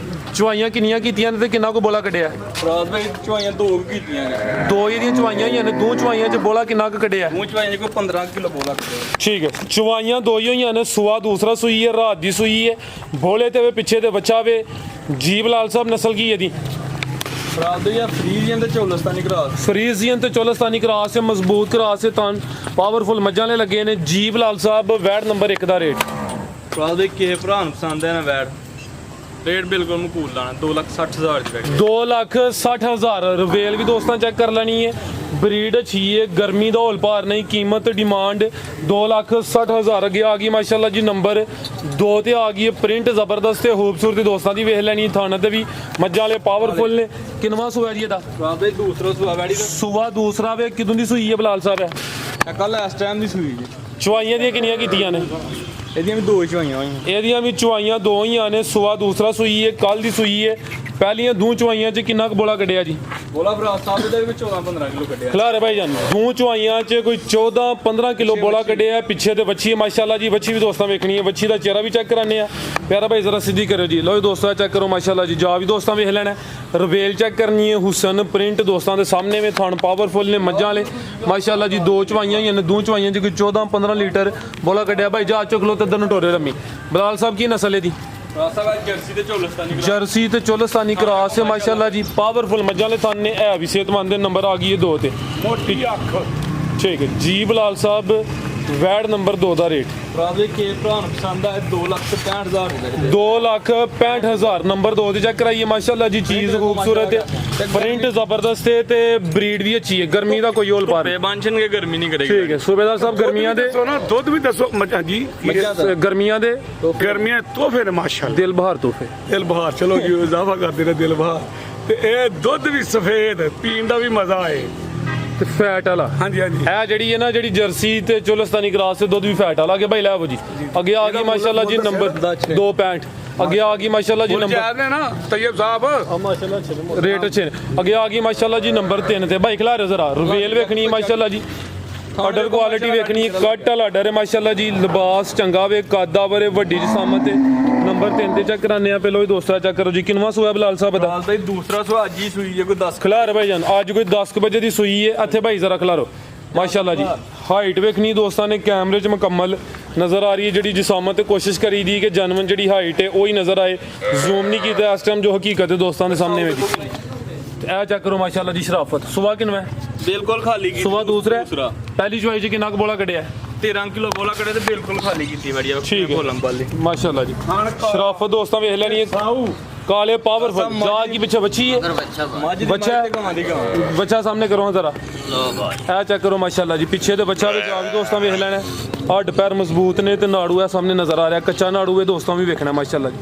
ਚੁਆਈਆਂ ਕਿੰਨੀਆਂ ਕੀਤੀਆਂ ਨੇ ਤੇ ਕਿੰਨਾ ਕੋ ਬੋਲਾ ਕੱਢਿਆ ਫਰਾਦ ਭਾਈ ਚੁਆਈਆਂ ਦੋ ਕੀਤੀਆਂ ਨੇ ਦੋ ਇਹਦੀਆਂ ਚੁਆਈਆਂ ਹੋਈਆਂ ਨੇ ਦੋ ਚੁਆਈਆਂ 'ਚ ਬੋਲਾ ਕਿੰਨਾ ਕੁ ਕੱਢਿਆ ਮੂੰਹ ਚੁਆਈਆਂ ਕੋਈ 15 ਕਿਲੋ ਬੋਲਾ ਕੱਢਿਆ ਠੀਕ ਹੈ ਚੁਆਈਆਂ ਦੋ ਹੀ ਹੋਈਆਂ ਨੇ ਸੂਆ ਦੂਸਰਾ ਸੂਈ ਹੈ ਰਾਤ ਦੀ ਸੂਈ ਹੈ ਬੋਲੇ ਤੇ ਵੇ ਪਿੱਛੇ ਤੇ ਬੱਚਾ ਵੇ ਜੀ ਬਿਲਾਲ ਸਾਹਿਬ ਨਸਲ ਕੀ ਇਹਦੀ ਫਰਾਦ ਭਾਈ ਫਰੀਜ਼ੀਅਨ ਤੇ ਚੋਲਸਤਾਨੀ ਕਰਾਸ ਫਰੀਜ਼ੀਅਨ ਤੇ ਚੋਲਸਤਾਨੀ ਕਰਾਸ ਹੈ ਮਜ਼ਬੂਤ ਕਰਾਸ ਹੈ ਤਾਂ ਪਾਵਰਫੁਲ ਮੱਝਾਂ ਵਾਲੇ ਲੱਗੇ ਨੇ ਜੀ ਬਿਲਾਲ ਸਾਹਿਬ ਵੈਡ ਨੰਬਰ 1 ਦਾ ਰੇਟ ਫਰਾਦ ਭਾਈ ਕਿਸੇ ਭਰਾ ਨੂੰ ਪਸੰਦ ਹੈ ਨਾ ਵੈਟ ਰੇਟ ਬਿਲਕੁਲ ਮਕੂਲ ਲਾਣਾ 2,60,000 ਦੀ ਬੈਠ 2,60,000 ਰਵੇਲ ਵੀ ਦੋਸਤਾਂ ਚੈੱਕ ਕਰ ਲੈਣੀ ਹੈ ਬਰੀਡ ਅੱਛੀ ਹੈ ਗਰਮੀ ਦਾ ਹੌਲ ਭਾਰ ਨਹੀਂ ਕੀਮਤ ਡਿਮਾਂਡ 2,60,000 ਅੱਗੇ ਆ ਗਈ ਮਾਸ਼ਾਅੱਲਾ ਜੀ ਨੰਬਰ 2 ਤੇ ਆ ਗਈ ਹੈ ਪ੍ਰਿੰਟ ਜ਼ਬਰਦਸਤ ਤੇ ਖੂਬਸੂਰਤੀ ਦੋਸਤਾਂ ਦੀ ਵੇਖ ਲੈਣੀ ਥਾਣੇ ਤੇ ਵੀ ਮੱਝਾਂ ਵਾਲੇ ਪਾਵਰਫੁਲ ਨੇ ਕਿੰਨਵਾਂ ਸੂਆ ਜੀ ਇਹਦਾ ਫਰਾਦ ਭਾਈ ਦੂਸਰਾ ਸੁਆ ਵੈੜੀ ਸੂਆ ਦੂਸਰਾ ਵੇ ਕਿਦੋਂ ਦੀ ਸੂਈ ਹੈ ਬਲਾਲ ਸਾਹਿਬ ਦਾ ਕੱਲ ਇਸ ਟਾਈਮ ਦੀ ਸੂਈ ਜੀ ਚੁਆਈਆਂ ਦੀਆਂ ਕਿੰਨੀਆਂ ਕੀਤੀਆਂ ਨੇ ਇਹਦੀਆਂ ਵੀ ਦੋ ਚੁਆਈਆਂ ਹੋਈਆਂ ਇਹਦੀਆਂ ਵੀ ਚੁਆਈਆਂ ਦੋ ਹੀਆਂ ਨੇ ਸੂਆ ਦੂਸਰਾ ਸੂਈ ਹੈ ਕੱਲ ਦੀ ਸੂਈ ਹੈ ਪਹਿਲੀਆਂ ਦੋ ਚੁਆਈਆਂ 'ਚ ਕਿੰਨਾ ਕੁ ਬੋਲਾ ਕੱਢਿਆ ਜੀ ਬੋਲਾ ਫਰਾਦ ਸਾਹਿਬ ਦੇ ਵਿੱਚ 14-15 ਕਿਲੋ ਕੱਢਿਆ ਖਲਾਰੇ ਭਾਈ ਜਾਨ ਦੋ ਚੁਆਈਆਂ 'ਚ ਕੋਈ 14-15 ਕਿਲੋ ਬੋਲਾ ਕੱਢਿਆ ਪਿੱਛੇ ਤੇ ਵੱਛੀ ਹੈ ਮਾਸ਼ਾਅੱਲਾ ਜੀ ਵੱਛੀ ਵੀ ਦੋਸਤਾਂ ਵੇਖਣੀ ਹੈ ਵੱਛੀ ਦਾ ਚਿਹਰਾ ਵੀ ਚੈੱਕ ਕਰਾਣੇ ਆ ਪਿਆਰਾ ਭਾਈ ਜ਼ਰਾ ਸਿੱਧੀ ਕਰਿਓ ਜੀ ਲਓ ਦੋਸਤਾਂ ਚੈੱਕ ਕਰੋ ਮਾਸ਼ਾਅੱਲਾ ਜੀ ਜਾ ਵੀ ਦੋਸਤਾਂ ਵੇਖ ਲੈਣਾ ਰਵੇਲ ਚੈੱਕ ਕਰਨੀ ਹੈ ਹੁਸਨ ਪ੍ਰਿੰਟ ਦੋਸਤਾਂ ਦੇ ਸਾਹਮਣੇ ਵੇ ਥਣ ਪਾਵਰਫੁਲ ਨੇ ਮੱਝਾਂ ਵਾਲੇ ਮਾਸ਼ਾਅੱਲਾ ਜੀ ਦੋ ਚੁਆਈਆਂ ਹੀ ਨੇ ਦੋ ਚੁਆਈਆਂ 'ਚ ਕੋਈ 14-15 ਲੀਟਰ ਬੋਲਾ ਕੱਢਿਆ ਭਾਈ ਜਾ ਚੁੱਕ ਲੋ ਤੇ ਇੱਧਰ ਨੂੰ ਟੋਰੇ ਰਮੀ ਬਲਾਲ ਸਾਹਿਬ ਕੀ ਨਸਲ ਹੈ ਦੀ ਫਰਾਦ ਸਾਹਿਬ ਜਰਸੀ ਤੇ ਚੋਲਸਤਾਨੀ ਜਰਸੀ ਤੇ ਚੋਲਸਤਾਨੀ ਕਰਾਸ ਹੈ ਮਾਸ਼ਾਅੱਲਾ ਜੀ ਪਾਵਰਫੁਲ ਮੱਝਾਂ ਵਾਲੇ ਥਣ ਨੇ ਇਹ ਵੀ ਸਿਹਤਮੰਦ ਦੇ ਨੰਬਰ ਆ ਗਈ ਹੈ 2 ਤੇ ਮੋਟੀ ਅੱਖ ਠੀਕ ਹੈ ਜੀ ਬਲਾਲ ਸਾਹਿਬ ਵੈਡ ਨੰਬਰ 2 ਦਾ ਰੇਟ ਫਰਾਦ ਭਾਈ ਕਿਸੇ ਭਰਾ ਨੂੰ ਪਸੰਦ ਹੈ 2,65,000 ਦੀ ਬੈਠ 2,65,000 ਨੰਬਰ 2 ਤੇ ਚੈੱਕ ਕਰਾਈਏ ਮਾਸ਼ਾਅੱਲਾ ਜੀ ਚੀਜ਼ ਖੂਬਸੂਰਤ ਹੈ ਪ੍ਰਿੰਟ ਜ਼ਬਰਦਸਤ ਹੈ ਤੇ ਬਰੀਡ ਵੀ ਅੱਛੀ ਹੈ ਗਰਮੀ ਦਾ ਕੋਈ ਹੋਲ ਪਾਰ ਨਹੀਂ ਬੇਬਾਂਛਨ ਕੇ ਗਰਮੀ ਨਹੀਂ ਕਰੇਗੀ ਠੀਕ ਹੈ ਸੂਬੇਦਾਰ ਸਾਹਿਬ ਗਰਮੀਆਂ ਦੇ ਦੱਸੋ ਨਾ ਦੁੱਧ ਵੀ ਦੱਸੋ ਮੱਝਾਂ ਜੀ ਗਰਮੀਆਂ ਦੇ ਗਰਮੀਆਂ ਤੋਹਫੇ ਨੇ ਮਾਸ਼ਾਅੱਲਾ ਦਿਲ ਬਹਾਰ ਤੋਹਫੇ ਦਿਲ ਬਹਾਰ ਚਲੋ ਜੀ ਇਜ਼ਾਫਾ ਕਰਦੇ ਨੇ ਦਿਲ ਬਹਾਰ ਤੇ ਇਹ ਦੁੱਧ ਵੀ ਸਫੇਦ ਪੀਣ ਦਾ ਵੀ ਮਜ਼ਾ ਆਏ ਤੇ ਫੈਟ ਵਾਲਾ ਹਾਂਜੀ ਹਾਂਜੀ ਇਹ ਜਿਹੜੀ ਹੈ ਨਾ ਜਿਹੜੀ ਜਰਸੀ ਤੇ ਚੋਲਸਤਾਨੀ ਕਰਾਸ ਤੇ ਦੁੱਧ ਵੀ ਫੈਟ ਵਾਲਾ ਅੱਗੇ ਭਾਈ ਲੈ ਆਵੋ ਜੀ ਅੱਗੇ ਆ ਗਈ ਮਾਸ਼ਾਅੱਲਾ ਜੀ ਨੰਬਰ 265 ਅੱਗੇ ਆ ਗਈ ਮਾਸ਼ਾਅੱਲਾ ਜੀ ਨੰਬਰ ਜਾਇਜ਼ ਨੇ ਨਾ ਤੈਯਬ ਸਾਹਿਬ ਰੇਟ ਅੱਛੇ ਨੇ ਅੱਗੇ ਆ ਗਈ ਮਾਸ਼ਾਅੱਲਾ ਜੀ ਨੰਬਰ 3 ਤੇ ਭਾਈ ਖਿਲਾ ਰਹੇ ਜ਼ਰਾ ਰਵੇਲ ਵੇਖਣੀ ਮਾਸ਼ਾਅੱਲਾ ਜੀ ਆਰਡਰ ਕੁਆਲਿਟੀ ਵੇਖਣੀ ਕੱਟ ਵਾਲਾ ਆਰਡਰ ਹੈ ਮਾਸ਼ਾਅੱਲਾ ਜੀ ਲਿਬਾਸ ਚੰਗਾ ਵੇ ਕਾਦਾ ਵਰੇ ਵੱਡੀ ਜਸਾਮਤ ਤੇ ਨੰਬਰ 3 ਤੇ ਚੈੱਕ ਕਰਾਨੇ ਆ ਪਹਿਲਾਂ ਹੀ ਦੋਸਤਾਂ ਚੈੱਕ ਕਰੋ ਜੀ ਕਿੰਨਵਾਂ ਸੂਆ ਬਲਾਲ ਸਾਹਿਬ ਦਾ ਫਰਾਦ ਭਾਈ ਦੂਸਰਾ ਸੁਆ ਅੱਜ ਹੀ ਸੂਈ ਜੇ ਕੋਈ 10 ਖਿਲਾਰ ਭਾਈ ਜਾਨ ਅੱਜ ਕੋਈ 10 ਵਜੇ ਦੀ ਸੂਈ ਹੈ ਇੱਥੇ ਭਾਈ ਜ਼ਰਾ ਖਿਲਾਰੋ ਮਾਸ਼ਾਅੱਲਾ ਜੀ ਹਾਈਟ ਵੇਖਣੀ ਦੋਸਤਾਂ ਨੇ ਕੈਮਰੇ 'ਚ ਮੁਕੰਮਲ ਨਜ਼ਰ ਆ ਰਹੀ ਹੈ ਜਿਹੜੀ ਜਿਸਾਮਤ ਤੇ ਕੋਸ਼ਿਸ਼ ਕਰੀ ਦੀ ਕਿ ਜਨਮਨ ਜਿਹੜੀ ਹਾਈਟ ਹੈ ਉਹੀ ਨਜ਼ਰ ਆਏ ਜ਼ੂਮ ਨਹੀਂ ਕੀਤਾ ਇਸ ਟਾਈਮ ਜੋ ਹਕੀਕਤ ਹੈ ਦੋਸਤਾਂ ਦੇ ਸਾਹਮਣੇ ਵੇਖੀ ਇਹ ਚੈੱਕ ਕਰੋ ਮਾਸ਼ਾਅੱਲਾ ਜੀ ਸ਼ਰਾਫਤ ਸੁਬਾ ਕਿੰਨਾ ਹੈ ਬਿਲਕੁਲ ਖਾਲੀ ਕੀਤੀ ਸੁਬਾ ਦੂਸਰਾ ਪਹਿਲੀ ਚੁਆਈ 'ਚ ਕਿੰਨਾ ਕੁ ਬੋਲਾ ਕੱਢਿਆ 13 ਕਿਲੋ ਬੋਲਾ ਕੱਢੇ ਤੇ ਬਿਲਕੁਲ ਖਾਲੀ ਕੀਤੀ ਬੜੀਆ ਠੀਕ ਹੈ ਭੋਲਮ ਵਾਲੀ ਮਾਸ਼ਾਅੱਲਾ ਜੀ ਸ਼ਰਾਫਤ ਦੋਸਤਾਂ ਵੇਖ ਲੈਣੀ ਹੈ काले पावरफुल जा की पीछे बच्ची है ਮੱਝ ਦੀ ਬੱਚਾ- ਮੱਝ ਤੇ ਗਾਂ ਦੀ ਗਾਂ ਬੱਚਾ ਸਾਹਮਣੇ ਕਰੋ ਜ਼ਰਾ ਇਹ ਚੈੱਕ ਕਰੋ ਮਾਸ਼ਾਅੱਲਾ ਜੀ ਪਿੱਛੇ ਤੇ ਬੱਚਾ ਵੀ ਜਾ ਵੀ ਦੋਸਤਾਂ ਵੇਖ ਲੈਣਾ ਹੱਡ ਪੈਰ ਮਜ਼ਬੂਤ ਨੇ ਤੇ ਨਾੜੂ ਹੈ ਸਾਹਮਣੇ ਨਜ਼ਰ ਆ ਰਿਹਾ ਕੱਚਾ ਨਾੜੂ ਹੈ ਦੋਸਤਾਂ ਵੀ ਵੇਖਣਾ ਮਾਸ਼ਾਅੱਲਾ ਜੀ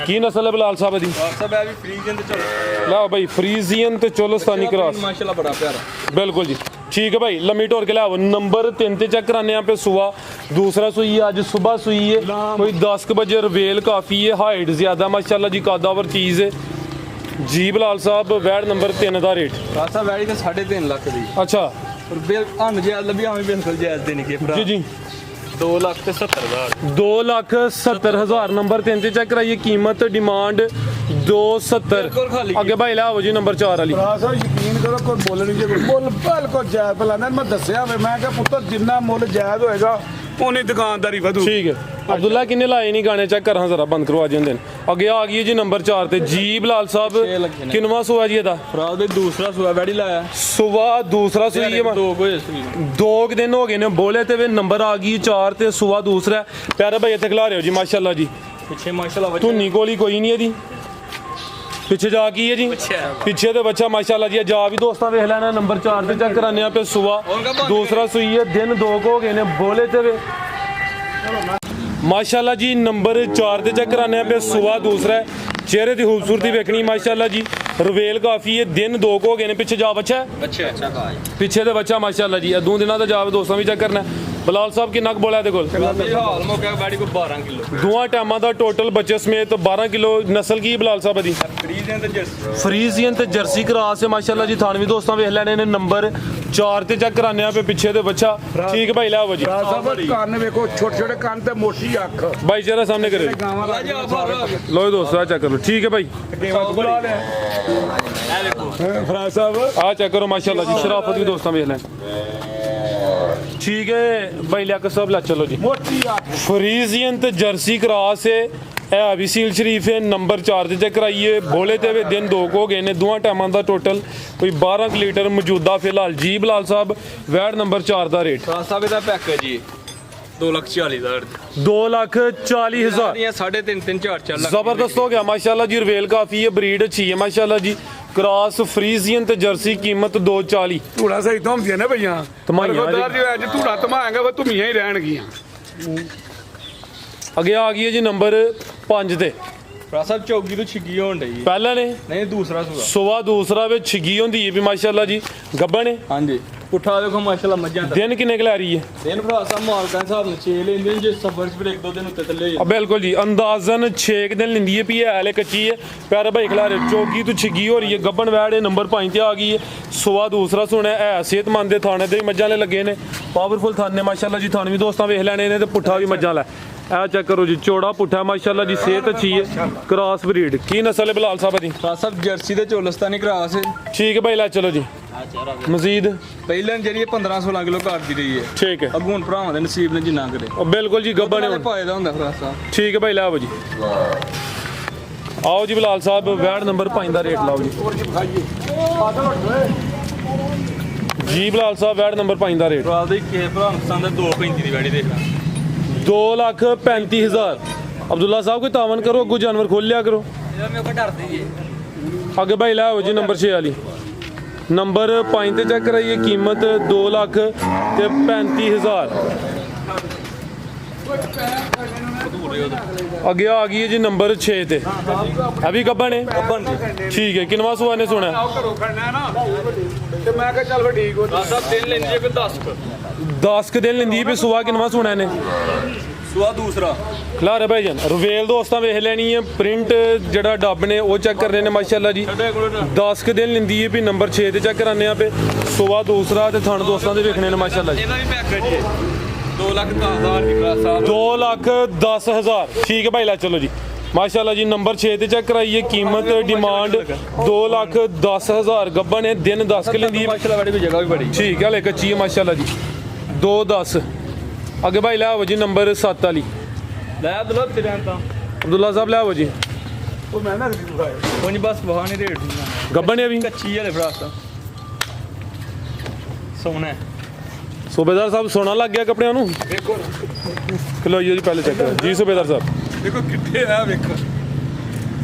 ਕੀ ਨਸਲ ਹੈ ਬਲਾਲ ਸਾਹਿਬ ਦੀ ਸਭ ਇਹ ਵੀ ਫਰੀਜ਼ਨ ਤੇ ਚਲੋ ਲਓ ਭਾਈ ਫਰੀਜ਼ੀਅਨ ਤੇ ਚੋਲਸਤਾਨੀ ਕ੍ਰਾਸ ਮਾਸ਼ਾਅੱਲਾ ਬੜਾ ਪਿਆਰਾ बिल्कुल जी ठीक है भाई लम्बी टोर के लाओ नंबर 3 ते चेक कराने यहाँ पे सुबह दूसरा सुई है आज सुबह सुई है कोई 10 बजे रवेल काफ़ी है हाइट ज़्यादा माशाल्लाह जी कादावर चीज़ है जी बिलाल साहब वैड नंबर 3 का रेट ਰਾਸਾ ਵੈੜੀ ਤੇ 3.5 ਲੱਖ ਦੀ अच्छा ਪਰ ਬਿਲ ਅਨ ਜਾਇਜ਼ ਲੱਭੀ ਆਵੇਂ ਬਿਲਕੁਲ ਜਾਇਜ਼ ਦੇਣੀ ਕਿ ਭਰਾ जी जी 2,70,000 2,70,000 नंबर 3 ते चेक कराइए कीमत डिमांड 270 बिल्कुल खाली। अगे भाई लाओ जी नंबर 4 वाली ਭਰਾ ਸਾਹਿਬ ਯਕੀਨ ਕਰੋ ਕੋਈ ਮੁੱਲ ਨਹੀਂ ਜੇ ਕੋਈ ਮੁੱਲ ਬਿਲਕੁਲ ਜਾਇਜ਼ ਪਲਾਨਾ ਮੈਂ ਦੱਸਿਆ ਵੇ ਮੈਂ ਕਿਹਾ ਪੁੱਤਰ ਜਿੰਨਾ ਮੁੱਲ ਜਾਇਜ਼ ਹੋਏਗਾ ਉਨੀ ਦੁਕਾਨਦਾਰੀ ਵਧੂ ठीक है अब्दुल्ला किन्ने लाए नहीं गाने चेक कर जरा बंद करवा दें अगे आ गई है जी नंबर 4 ते जी बिलाल साहब लगे ने। किनवा सुआ जी ਇਹਦਾ ਭਰਾ ਦੇ ਦੂਸਰਾ ਸੂਆ ਵੈੜੀ ਲਾਇਆ ਸੁਬਹ ਦੂਸਰਾ ਸੂਈ ਹੈ ਦੋ ਕੋਈ ਸੂਈ दो कुछ दिन हो गए ने बोले ते वे नंबर आ गई 4 ते सुबह दूसरा है। प्यारे भाई इत्थे खिला रहे हो जी माशाल्लाह जी ਪਿੱਛੇ ਮਾਸ਼ਾਅੱਲਾ धुनी कोली कोई नहीं है जी पीछे जा की है जी पीछे तो बच्चा माशाल्लाह जी जा भी दोस्तों वेख लेना नंबर 4 ते चेक कराने पे सुबह दूसरा सुई है दिन 2 हो गए ने बोले ते वे माशाल्लाह जी नंबर 4 ते चेक कराने पे सुबह दूसरा है चेहरे की खूबसूरती वेखनी माशाल्लाह जी रवेल काफ़ी है दिन 2 हो गए ने पीछे जा बच्चा है ਅੱਛਾ ਪਿੱਛੇ ਤੇ ਬੱਚਾ ਮਾਸ਼ਾਅੱਲਾ ਜੀ ਇਹ ਦੋ ਦਿਨਾਂ ਦਾ ਜਾਵੇ ਦੋਸਤਾਂ ਵੀ ਚੈੱਕ ਕਰਨਾ ਬਲਾਲ ਸਾਹਿਬ ਕਿੰਨਾ ਕੁ ਬੋਲਿਆ ਇਹਦੇ ਕੋਲ ਹਾਲ ਮੋਕਿਆ ਵੈੜੀ ਕੋ 12 ਕਿਲੋ ਦੋਵਾਂ ਟਾਈਮਾਂ ਦਾ ਟੋਟਲ ਬੱਚੇ ਸਮੇਤ 12 ਕਿਲੋ ਨਸਲ ਕੀ ਬਲਾਲ ਸਾਹਿਬ ਦੀ ਫਰੀਜ਼ਨ ਤੇ ਜਰਸੀ ਫਰੀਜ਼ੀਅਨ ਤੇ ਜਰਸੀ ਕਰਾਸ ਹੈ ਮਾਸ਼ਾਅੱਲਾ ਜੀ ਥਾਨਵੀ ਦੋਸਤਾਂ ਵੇਖ ਲੈਣੇ ਨੇ ਨੰਬਰ 4 ਤੇ ਚੈੱਕ ਕਰਾਣੇ ਆ ਪੇ ਪਿੱਛੇ ਤੇ ਬੱਚਾ ਠੀਕ ਹੈ ਭਾਈ ਲਿਆਓ ਜੀ ਭਰਾ ਸਾਹਿਬ ਕੰਨ ਵੇਖੋ ਛੋਟੇ ਛੋਟੇ ਕੰਨ ਤੇ ਮੋਟੀ ਅੱਖ ਭਾਈ ਜਰਾ ਸਾਹਮਣੇ ਕਰੇ ਗਾਵਾਂ ਦਾ ਲੋ ਦੋਸਤੋ ਚੈੱਕ ਕਰੋ ਠੀਕ ਹੈ ਭਾਈ ਬੁਲਾ ਲਿਆ ਭਰਾ ਸਾਹਿਬ ਆ ਚੈੱਕ ਕਰੋ ਮਾਸ਼ਾਅੱਲਾ ਜੀ ਸ਼ਰਾਫਤ ਵੀ ਦੋਸਤਾਂ ਵੇਖ ਲੈਣ ਠੀਕ ਹੈ ਭਾਈ ਲਿਆ ਕੇ ਸਭ ਲਾ ਚਲੋ ਜੀ ਮੋਟੀ ਅੱਖ ਫਰੀਜ਼ੀਅਨ ਤੇ ਜਰਸੀ ਕਰਾਸ ਹੈ ਇਹ ਵੀ ਸੀਲ ਸ਼ਰੀਫ ਹੈ ਨੰਬਰ 4 ਤੇ ਚੈੱਕ ਕਰਾਈਏ ਬੋਲੇ ਤੇ ਵੇ ਦਿਨ 2 ਹੋ ਗਏ ਨੇ ਦੋਵਾਂ ਟਾਈਮਾਂ ਦਾ ਟੋਟਲ ਕੋਈ 12 ਲੀਟਰ ਮੌਜੂਦਾ ਫਿਲਹਾਲ ਜੀ ਬਲਾਲ ਸਾਹਿਬ ਵੈਡ ਨੰਬਰ 4 ਦਾ ਰੇਟ ਰਾਸਾ ਵੀ ਦਾ ਪੈਕੇਜ ਜੀ 2,40,000 2,40,000 ਦੀਆਂ 3.5 4 4 ਲੱਖ ਜ਼ਬਰਦਸਤ ਹੋ ਗਿਆ ਮਾਸ਼ਾਅੱਲਾ ਜੀ ਰਵੇਲ ਕਾਫੀ ਹੈ ਬਰੀਡ ਅੱਛੀ ਹੈ ਮਾਸ਼ਾਅੱਲਾ ਜੀ ਕ੍ਰਾਸ ਫਰੀਜ਼ੀਅਨ ਤੇ ਜਰਸੀ ਕੀਮਤ 240 ਧੂੜਾ ਸਹੀ ਧਮਦੀਆਂ ਨੇ ਭਈਆਂ ਧਮਾਈਆਂ ਸਰਦਾਰ ਜੀ ਅੱਜ ਧੂੜਾ ਧਮਾਏਗਾ ਫਿਰ ਧੁਮੀਆਂ ਹੀ ਰਹਿਣਗੀਆਂ ਅੱਗੇ ਆ ਗਈ ਹੈ ਜੀ ਨੰਬਰ 5 ਤੇ ਰਾਸਾ ਚੌਗੀ ਤੋਂ ਛਿੱਗੀ ਹੋਣ ਡਈ ਪਹਿਲਾਂ ਨੇ ਨਹੀਂ ਦੂਸਰਾ ਸੂਆ ਸੁਬਹ ਦੂਸਰਾ ਵਿੱਚ ਛਿੱਗੀ ਹੁੰਦੀ ਹੈ ਵੀ ਮਾਸ਼ਾਅੱਲਾ ਜੀ ਗੱਬਣ ਹੈ ਹਾਂਜੀ ਪੁੱਠਾ ਦੇਖੋ ਮਾਸ਼ਾਅੱਲਾ ਮੱਝਾਂ ਦਾ ਦਿਨ ਕਿੰਨੇ ਕੁ ਲੈ ਰਹੀ ਹੈ ਦਿਨ ਭਰਾ ਸਾਹਿਬ ਮਾਲਕਾਂ ਦੇ ਹਿਸਾਬ ਨਾਲ 6 ਲੈਂਦੇ ਨੇ ਜੇ ਸਫਰ ਚ ਫਿਰ 1-2 ਦਿਨ ਉੱਤੇ ਥੱਲੇ ਹੋ ਬਿਲਕੁਲ ਜੀ ਅੰਦਾਜ਼ਨ 6 ਦਿਨ ਲੈਂਦੀ ਹੈ ਵੀ ਇਹ ਹਲੇ ਕੱਚੀ ਹੈ ਪਿਆਰੇ ਭਾਈ ਖਿਲਾ ਰਹੇ ਚੌਗੀ ਤੋਂ ਛਿੱਗੀ ਹੋ ਰਹੀ ਹੈ ਗੱਬਣ ਵੈੜ ਨੰਬਰ 5 ਤੇ ਆ ਗਈ ਹੈ ਸੁਬਹ ਦੂਸਰਾ ਸੁਣਿਆ ਹੈ ਸਿਹਤਮੰਦ ਦੇ ਥਾਣੇ ਤੇ ਵੀ ਮੱਝਾਂ ਨੇ ਲੱਗੇ ਨੇ ਪਾਵਰਫੁਲ ਥਾਣੇ ਮਾਸ਼ਾਅੱਲਾ ਜੀ ਥਾਣੇ ਵੀ ਦੋਸਤਾਂ ਵੇਖ ਲੈਣੇ ਨੇ ਤੇ ਪੁੱਠਾ ਵੀ ਮੱਝਾਂ ਲੈ ਇਹ ਚੈੱਕ ਕਰੋ ਜੀ ਚੌੜਾ ਪੁੱਠਾ ਮਾਸ਼ਾਅੱਲਾ ਜੀ ਸਿਹਤ ਅੱਛੀ ਹੈ ਕ੍ਰਾਸ ਬਰੀਡ ਕੀ ਨਸਲ ਹੈ ਬਲਾਲ ਸਾਹਿਬ ਦੀ ਰਾਸਾ ਸਾਹਿਬ ਜਰਸੀ ਤੇ ਚੋਲਸਤਾਨੀ ਕਰਾਸ ਠੀਕ ਹੈ ਭਾਈ ਲੈ ਚਲੋ ਜੀ ਮਜ਼ੀਦ ਪਹਿਲਾਂ ਜਿਹੜੀ 15-16 ਕਿਲੋ ਕਰਦੀ ਰਹੀ ਹੈ ਠੀਕ ਹੈ ਅੱਗੋਂ ਹੁਣ ਭਰਾਵਾਂ ਦੇ ਨਸੀਬ ਨੇ ਜਿੰਨਾ ਕਰੇ ਉਹ ਬਿਲਕੁਲ ਜੀ ਗੱਬਣ ਨਾਲੇ ਪਾਏ ਦਾ ਹੁੰਦਾ ਭਰਾ ਸਾਹਿਬ ਠੀਕ ਹੈ ਭਾਈ ਲਾਓ ਜੀ ਆਓ ਜੀ ਬਲਾਲ ਸਾਹਿਬ ਵੈਡ ਨੰਬਰ 5 ਦਾ ਰੇਟ ਲਾਓ ਜੀ ਜੀ ਬਲਾਲ ਸਾਹਿਬ ਵੈਡ ਨੰਬਰ 5 ਦਾ ਰੇਟ ਭਰਾ ਦੇ ਕੇ ਭਰਾ ਪਸੰਦ 2.35 ਦੀ ਵੈੜੀ ਦੇਖਣਾ 2,35,000 ਅਬਦੁੱਲਾ ਸਾਹਿਬ ਕੋਈ ਤਾਵਨ ਕਰੋ ਅੱਗੋਂ ਜਾਨਵਰ ਖੋਲ ਲਿਆ ਕਰੋ ਯਾਰ ਮੇਰੇ ਕੋਲ ਡਰਦੀ ਏ ਅੱਗੇ ਭਾਈ ਲਾਓ ਜੀ ਨੰਬਰ 6 ਵਾਲੀ ਨੰਬਰ 5 ਤੇ ਚੈੱਕ ਕਰਾਈਏ ਕੀਮਤ 2,35,000 ਅੱਗੇ ਆ ਗਈ ਹੈ ਜੀ ਨੰਬਰ 6 ਤੇ ਅਭੀ ਗੱਬਣ ਹੈ ਠੀਕ ਹੈ ਕਿੰਨਵਾ ਸੁਆ ਨੇ ਸੁਣਾ ਘਰੋਂ ਖੜਨਾ ਨਾ ਤੇ ਮੈਂ ਕਿਹਾ ਚੱਲ ਫਿਰ ਠੀਕ ਹੋ ਭਰਾ ਸਾਹਿਬ ਦਿਨ ਲੈਂਦੀ ਕੋਈ 10 10 ਦਿਨ ਲੈਂਦੀ ਵੀ ਸੁਆ ਕਿੰਨਵਾ ਸੁਣਾ ਨੇ ਸੁਆ ਦੂਸਰਾ ਖਲਾਰੇ ਭਾਈ ਜਾਨ ਰਵੇਲ ਦੋਸਤਾਂ ਵੇਖ ਲੈਣੀ ਹੈ ਪ੍ਰਿੰਟ ਜਿਹੜਾ ਡੱਬ ਨੇ ਉਹ ਚੈੱਕ ਕਰਨੇ ਨੇ ਮਾਸ਼ਾਅੱਲਾ ਜੀ 10 ਕੁ ਦਿਨ ਲੈਂਦੀ ਹੈ ਵੀ ਨੰਬਰ 6 ਤੇ ਚੈੱਕ ਕਰਾਨੇ ਆ ਪੇ ਸੁਬਹ ਦੂਸਰਾ ਤੇ ਥਣ ਦੋਸਤਾਂ ਦੇ ਵੇਖਣੇ ਨੇ ਮਾਸ਼ਾਅੱਲਾ ਜੀ ਇਹਦਾ ਵੀ ਪੈਕੇਜ ਜੀ 2,10,000 ਦੀ ਭਰਾ ਸਾਹਿਬ 2,10,000 ਠੀਕ ਹੈ ਭਾਈ ਲੈ ਚਲੋ ਜੀ ਮਾਸ਼ਾਅੱਲਾ ਜੀ ਨੰਬਰ 6 ਤੇ ਚੈੱਕ ਕਰਾਈਏ ਕੀਮਤ ਡਿਮਾਂਡ 2,10,000 ਗੱਬਨ ਹੈ ਦਿਨ 10 ਕਿ ਲੈਂਦੀ ਹੈ ਮਾਸ਼ਾਅੱਲਾ ਬੜੀ ਵੀ ਜਗ੍ਹਾ ਵੀ ਬੜੀ ਠੀਕ ਹੈ ਹਲੇ ਕੱਚੀ ਹੈ ਮਾਸ਼ਾਅੱਲਾ ਜੀ 2,10 ਅੱਗੇ ਭਾਈ ਲੈ ਆਵੋ ਜੀ ਨੰਬਰ 7 ਵਾਲੀ ਲੈ ਅਬਦੁੱਲਾ ਤੇਰੇ ਤਾਂ ਅਬਦੁੱਲਾ ਸਾਹਿਬ ਲੈ ਆਵੋ ਜੀ ਉਹ ਮੈਂ ਨਾ ਦਿਖਾਇਆ ਉਂਝ ਬਸ ਬਹਾਨੇ ਰੇਟ ਗੱਬਨ ਹੈ ਵੀ ਕੱਚੀ ਵਾਲੇ ਭਰਾ ਸਾਹਿਬ ਸੋਹਣਾ ਹੈ। ਸੂਬੇਦਾਰ ਸਾਹਿਬ ਸੋਨਾ ਲੱਗ ਗਿਆ ਕੱਪੜਿਆਂ ਨੂੰ ਦੇਖੋ ਖਲੋਈਓ ਜੀ ਪਹਿਲੇ ਚੈੱਕ ਕਰੋ ਜੀ ਸੂਬੇਦਾਰ ਸਾਹਿਬ ਦੇਖੋ ਕਿੱਥੇ ਆ ਵੇਖੋ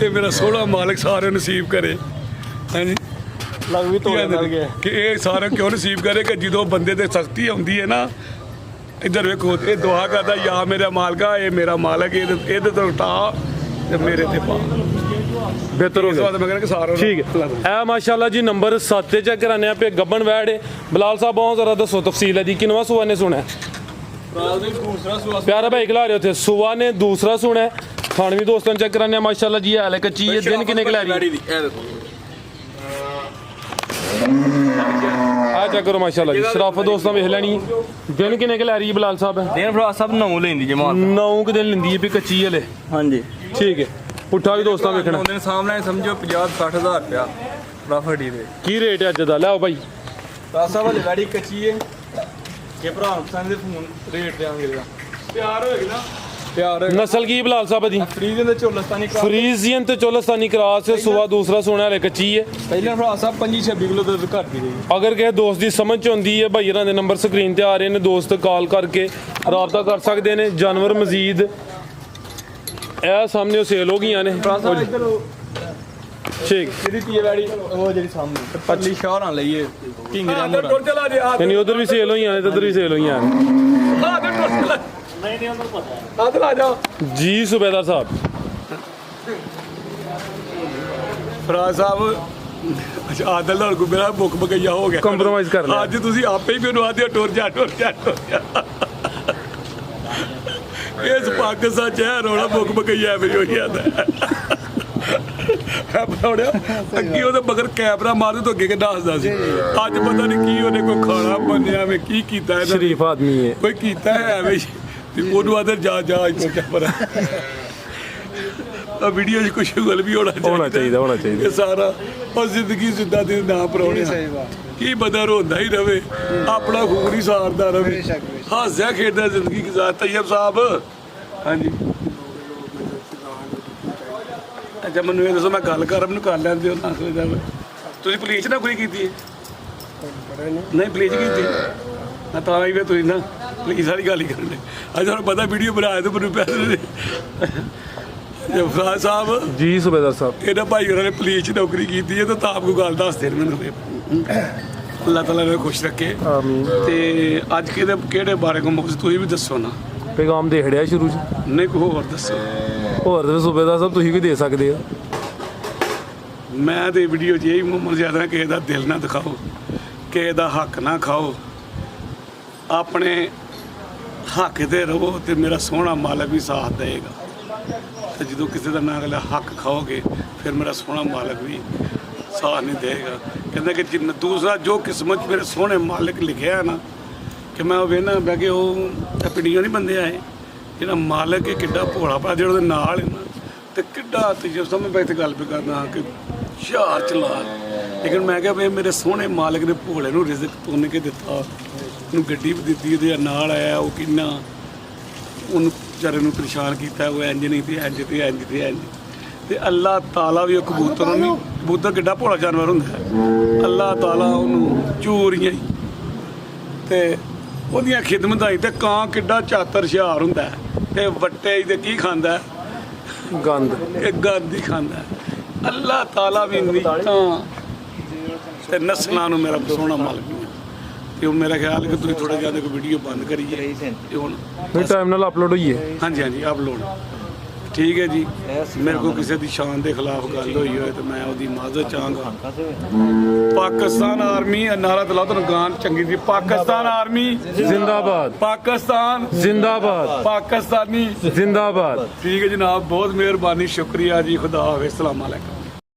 ਇਹ ਮੇਰਾ ਸੋਹਣਾ ਮਾਲਕ ਸਾਰਿਆਂ ਨੂੰ ਨਸੀਬ ਕਰੇ। ਹਾਂਜੀ ਲੱਗ ਵੀ ਤੋੜੇ ਨਾਲ ਗਿਆ ਕਿ ਇਹ ਸਾਰਿਆਂ ਕਿਉਂ ਨਸੀਬ ਕਰੇ ਕਿ ਜਦੋਂ ਬੰਦੇ ਤੇ ਸਖਤੀ ਆਉਂਦੀ ਹੈ ਨਾ, ਇੱਧਰ ਵੇਖੋ ਇਹ ਦੁਆ ਕਰਦਾ ਯਾ ਮੇਰਾ ਮਾਲਕਾ, ਇਹ ਮੇਰਾ ਮਾਲਕ, ਇਹਦੇ ਤੋਂ ਉਠਾ ਤੇ ਮੇਰੇ ਤੇ ਪਾ। ਬਿਹਤਰ ਹੋ ਇਸ ਗਿਆ। ਵਾਰ ਮੈਂ ਕਹਿੰਦਾ ਕਿ ਸਾਰਿਆਂ ਨੂੰ ਠੀਕ ਹੈ ਇਹ ਮਾਸ਼ਾਅੱਲਾ ਜੀ ਨੰਬਰ 7 ਤੇ ਚੈੱਕ ਕਰਾने पे गब्बन वैड है। बिलाल साहब बहुत ज़रा दसो तफसील है जी किनवा सुआ ने सुना है? प्यारा भाई खिला रहे थे सुआ ने दूसरा सुना है। खानवी दोस्तों चेक कराने माशाअल्लाह जी हाल है कच्ची है। दिन किन्ने खिला रही आ चेक करो माशाअल्लाह जी शराफत दोस्तों वेख लैनी। दिन किन्ने खिला रही है बिलाल साहब? ਦੇਨ ਭਰਾ ਸਭ 9 ਲੈਂਦੀ ਜੇ ਮਾਲ 9 के दिन लेंदी है भी कच्ची हले। ਹਾਂਜੀ ठीक है पुट्ठा भी दोस्तों वेखना ਉਹਦੇ ਸਾਹਮਣੇ ਸਮਝੋ 50-60 ਹਜ਼ਾਰ ਰੁਪਇਆ ਪ੍ਰਾਫਿਟ ਦੇ की रेट है अज दा लियाओ भाई। ਰਾਸਾ ਵਾਲੀ ਗਾੜੀ ਕੱਚੀ ਹੈ ਕਿ ਭਰਾ ਨੂੰ ਪਸੰਦ ਦੇ ਫੋਨ ਰੇਟ ਦੇਾਂਗੇ ਇਹਦਾ ਪਿਆਰ ਹੋਏਗਾ ਨਾ। ਪਿਆਰ नस्ल की बिलाल साहब दी? ਫਰੀਜ਼ ਦੇ ਚੋਲਸਤਾਨੀ ਕਰਾ फ्रीजियन ते चोलस्तानी क्रॉस है। सुआ दूसरा सोना हले कच्ची है। ਪਹਿਲਾਂ ਭਰਾ ਸਾਹਿਬ 25-26 ਕਿਲੋ ਦੁੱਧ ਘੱਟ ਦੀ ਰਹੀ ਅਗਰ ਕਿਸੇ ਦੋਸਤ ਦੀ ਸਮਝ ਚ ਆਉਂਦੀ ਹੈ ਭਾਈ ਇਹਨਾਂ ਦੇ ਨੰਬਰ ਸਕਰੀਨ ਤੇ ਆ ਰਹੇ ਨੇ, ਦੋਸਤ ਕਾਲ ਕਰਕੇ ਰਾਬਤਾ ਕਰ ਸਕਦੇ ਨੇ। ਜਾਨਵਰ ਮਜ਼ੀਦ ਇਹ ਸਾਹਮਣੇ ਸੇਲ ਹੋ ਗਈਆਂ ਨੇ। ਭਰਾ ਸਾਹਿਬ ਇੱਧਰ ਠੀਕ ਜਿਹੜੀ ਟੀ ਵਾਲੀ ਉਹ ਜਿਹੜੀ ਸਾਹਮਣੇ ਪੱਲੀ ਸ਼ਾਹ ਨਾਲ ਲਈਏ ਕਿੰਗ ਦਾ ਮੋੜਾ ਟੁਰ ਚਲਾ ਜੇ ਯਾਨੀ ਉਧਰ ਵੀ ਸੇਲ ਹੋਈਆਂ ਨੇ ਤੇ ਉਧਰ ਵੀ ਸੇਲ ਹੋਈਆਂ ਨੇ। ਹੱਥ ਲਾ ਜਾ। ਜੀ ਸੁਬੇਦਾਰ ਸਾਹਿਬ ਫਰਾਜ਼ ਸਾਹਿਬ ਅੱਛਾ ਆਦਲ ਨਾਲ ਮੇਰਾ ਮੁੱਕ ਬਕਈਆ ਹੋ ਗਿਆ। Compromise ਕਰ ਲਿਆ। ਅੱਜ ਤੁਸੀਂ ਆਪੇ ਹੀ ਮੈਨੂੰ ਆਦੇ ਟੁਰ ਜਾ ਟੁਰ ਜਾ ਟੁਰ ਜਾ। ਇਸ ਪਾਕਿਸਤਾਨ ਚ ਹੈ ਰੋਣਾ ਮੁੱਕ ਬਕਈਆ ਮੇਰੀ ਹੋ ਜਾਂਦਾ ਹੈ ਬਣਾਉਣਿਆ। ਅੱਗੇ ਉਹਦੇ ਮਗਰ ਕੈਮਰਾ ਮਾਰਦੇ ਤੋਂ ਅੱਗੇ ਕਿ ਦੱਸਦਾ ਸੀ। ਅੱਜ ਪਤਾ ਨਹੀਂ ਕੀ ਉਹਨੇ ਕੋਈ ਖਾਣਾ ਬੰਨਿਆ ਵੇ ਕੀ ਕੀਤਾ ਇਹਨਾਂ ਨੇ। ਸ਼ਰੀਫ ਆਦਮੀ ਹੈ। ਕੋਈ ਕੀਤਾ ਹੈ ਐਵੇਂ ਹੀ। ਤੇ ਉਹਨੂੰ ਆਦਰ ਜਾ ਜਾ ਇੱਥੇ ਪਰ ਆ ਵੀਡੀਓ 'ਚ ਕੁਛ ਗੱਲ ਵੀ ਹੋਣਾ ਚਾਹੀਦਾ ਹੋਣਾ ਚਾਹੀਦਾ। ਇਹ ਸਾਰਾ ਉਹ ਜ਼ਿੰਦਗੀ ਜ਼ਿੰਦਾ ਦੇ ਨਾ ਪਰੋਣੇ ਸਹੀ ਬਾਤ। ਕੀ ਬਦਰ ਹੁੰਦਾ ਹੀ ਰਵੇ, ਆਪਣਾ ਖੂਨ ਹੀ ਸਾਰਦਾ ਰਵੇ, ਬੇਸ਼ੱਕ, ਬੇਸ਼ੱਕ। ਹਾਸਿਆ ਖੇਡਦਾ ਜ਼ਿੰਦਗੀ ਗੁਜ਼ਾਰ। ਤੈਯਬ ਸਾਹਿਬ ਹਾਂਜੀ ਅੱਛਾ ਮੈਨੂੰ ਇਹ ਦੱਸੋ ਮੈਂ ਗੱਲ ਕਰ ਮੈਨੂੰ ਕਰ ਲੈਂਦੇ ਹੋ ਨਾ ਸੋਚਦਾ ਤੁਸੀਂ ਪੁਲਿਸ ਨਾਲ ਕੋਈ ਕੀਤੀ ਹੈ? ਨਹੀਂ ਪੁਲਿਸ ਕੀਤੀ ਮੈਂ ਤਾਂ ਆਈ ਵੇ ਤੁਸੀਂ ਨਾ ਪੁਲਿਸ ਵਾਲੀ ਗੱਲ ਹੀ ਕਰਨ ਦੇ। ਅੱਜ ਤੁਹਾਨੂੰ ਪਤਾ ਵੀਡੀਓ ਬਣਾਇਆ ਤੇ ਮੈਨੂੰ ਪੈਸੇ ਦੇ ਫਰਾਜ਼ ਸਾਹਿਬ ਜੀ ਸੁਬੇਦਾਰ ਸਾਹਿਬ ਇਹਨਾਂ ਭਾਈ ਉਹਨਾਂ ਨੇ ਪੁਲਿਸ 'ਚ ਨੌਕਰੀ ਕੀਤੀ ਹੈ ਤਾਂ ਆਪ ਕੋਈ ਗੱਲ ਦੱਸ ਦੇਣ ਮੈਨੂੰ। ਅੱਲਾਹ ਤਾਲਾ ਨੇ ਖੁਸ਼ ਰੱਖੇ। ਆਮੀਨ। ਤੇ ਅੱਜ ਕਿਹੜੇ ਬਾਰੇ ਕੋ ਤੁਸੀਂ ਵੀ ਦੱਸੋ ਨਾ। ਪੈਗਾਮ ਦੇ ਖੜਿਆ ਸ਼ੁਰੂ ਚ ਨਹੀਂ ਕੋਈ ਹੋਰ ਦੱਸੋ। ਹੋਰ ਤੇ ਸੁਬੇਦਾਰ ਸਾਹਿਬ ਤੁਸੀਂ ਵੀ ਦੇ ਸਕਦੇ ਆ। ਮੈਂ ਤੇ ਵੀਡੀਓ 'ਚ ਇਹੀ ਮੁਹੰਮਦ ਜ਼ਿਆਦਾ ਕਿਸੇ ਦਾ ਦਿਲ ਨਾ ਦਿਖਾਓ, ਕਿਸੇ ਦਾ ਹੱਕ ਨਾ ਖਾਓ, ਆਪਣੇ ਹੱਕ ਤੇ ਰਹੋ ਤੇ ਮੇਰਾ ਸੋਹਣਾ ਮਾਲਕ ਵੀ ਸਾਥ ਦੇਗਾ। ਤੇ ਜਦੋਂ ਕਿਸੇ ਦਾ ਨਾ ਅਗਲਾ ਹੱਕ ਖਾਓਗੇ ਫਿਰ ਮੇਰਾ ਸੋਹਣਾ ਮਾਲਕ ਵੀ ਸਾਥ ਨਹੀਂ ਦੇਗਾ। ਕਹਿੰਦਾ ਕਿ ਜਿੰਨਾ ਦੂਸਰਾ ਜੋ ਕਿਸਮਤ 'ਚ ਮੇਰੇ ਸੋਹਣੇ ਮਾਲਕ ਲਿਖਿਆ ਨਾ ਕਿ ਮੈਂ ਉਹ ਵੇਖਣਾ ਬਹਿ ਕੇ ਉਹ ਪਿੰਡੀਆਂ ਨਹੀਂ ਬੰਦੇ ਆਏ ਜਿਹੜਾ ਮਾਲਕ ਹੈ ਕਿੱਡਾ ਭੋਲਾ ਭਲਾ ਜਿਹੜਾ ਉਹਦੇ ਨਾਲ ਹੈ ਨਾ ਤੇ ਕਿੱਡਾ ਤਜਰਬਾ। ਸਮਝ ਪੈ ਇੱਥੇ ਗੱਲ ਵੀ ਕਰਨਾ ਕਿ ਹੁਸ਼ਿਆਰ ਚਲਾ। ਲੇਕਿਨ ਮੈਂ ਕਿਹਾ ਵੀ ਮੇਰੇ ਸੋਹਣੇ ਮਾਲਕ ਨੇ ਭੋਲੇ ਨੂੰ ਰਿਜ਼ਕ ਪੁੰਨ ਕੇ ਦਿੱਤਾ, ਉਹਨੂੰ ਗੱਡੀ ਵੀ ਦਿੱਤੀ, ਉਹਦੇ ਨਾਲ ਆਇਆ ਉਹ ਕਿੰਨਾ ਉਹਨੂੰ ਵਿਚਾਰੇ ਨੂੰ ਪਰੇਸ਼ਾਨ ਕੀਤਾ। ਉਹ ਇੰਜ ਨਹੀਂ ਤੇ ਇੰਜ ਤੇ ਇੰਜ ਤੇ ਇੰਜ ਤੇ ਅੱਲਾਹ ਤਾਲਾ ਵੀ ਉਹ ਕਬੂਤਰ ਨੂੰ ਕਬੂਤਰ ਕਿੱਡਾ ਭੋਲਾ ਜਾਨਵਰ ਹੁੰਦਾ ਹੈ। ਅੱਲਾਹ ਤਾਲਾ ਉਹਨੂੰ ਚੋਰੀਆਂ ਹੀ ਤੇ ਉਹਦੀਆਂ ਖਿਦਮਤਾਂ ਹੀ ਤੇ ਕਾਂ ਕਿੱਡਾ ਚਾਤਰ ਹੁਸ਼ਿਆਰ ਹੁੰਦਾ ਹੈ ਤੇ ਵੱਟੇ ਤੇ ਕੀ ਖਾਂਦਾ ਗੰਦ ਇਹ ਗੰਦ ਹੀ ਖਾਂਦਾ। ਅੱਲਾਹ ਤਾਲਾ ਵੀ ਨੀਤਾਂ ਤੇ ਨਸਲਾਂ ਨੂੰ ਮੇਰਾ ਸੋਹਣਾ ਮਾਲਕ ਹੈ। ਤੇ ਹੁਣ ਮੇਰਾ ਖਿਆਲ ਹੈ ਕਿ ਤੁਸੀਂ ਥੋੜਾ ਜਿਹਾ ਕੋਈ ਵੀਡੀਓ ਬੰਦ ਕਰੀਏ ਤੇ ਹੁਣ ਟਾਈਮ ਨਾਲ ਅਪਲੋਡ ਹੋਈ ਹੈ। ਹਾਂਜੀ ਹਾਂਜੀ ਅਪਲੋਡ ਠੀਕ ਹੈ ਜੀ। ਮੇਰੇ ਕੋਲ ਕਿਸੇ ਦੀ ਸ਼ਾਨ ਦੇ ਖਿਲਾਫ ਗੱਲ ਹੋਈ ਹੋਏ ਤੇ ਮੈਂ ਉਹਦੀ ਮਾਜ਼ਰਤ ਚਾਹਾਂਗਾ। ਪਾਕਿਸਤਾਨ ਆਰਮੀ ਨਾਰਾ ਤਲਾ ਤੁਹਾਨੂੰ ਗਾਨ ਚੰਗੀ ਸੀ। ਪਾਕਿਸਤਾਨ ਆਰਮੀ ਜ਼ਿੰਦਾਬਾਦ, ਪਾਕਿਸਤਾਨ ਜ਼ਿੰਦਾਬਾਦ, ਪਾਕਿਸਤਾਨੀ ਜ਼ਿੰਦਾਬਾਦ। ਠੀਕ ਹੈ ਜਨਾਬ, ਬਹੁਤ ਮਿਹਰਬਾਨੀ, ਸ਼ੁਕਰੀਆ ਜੀ। ਖੁਦਾ ਹਾਫਿਜ਼, ਸਲਾਮ ਅਲੈਕੁਮ।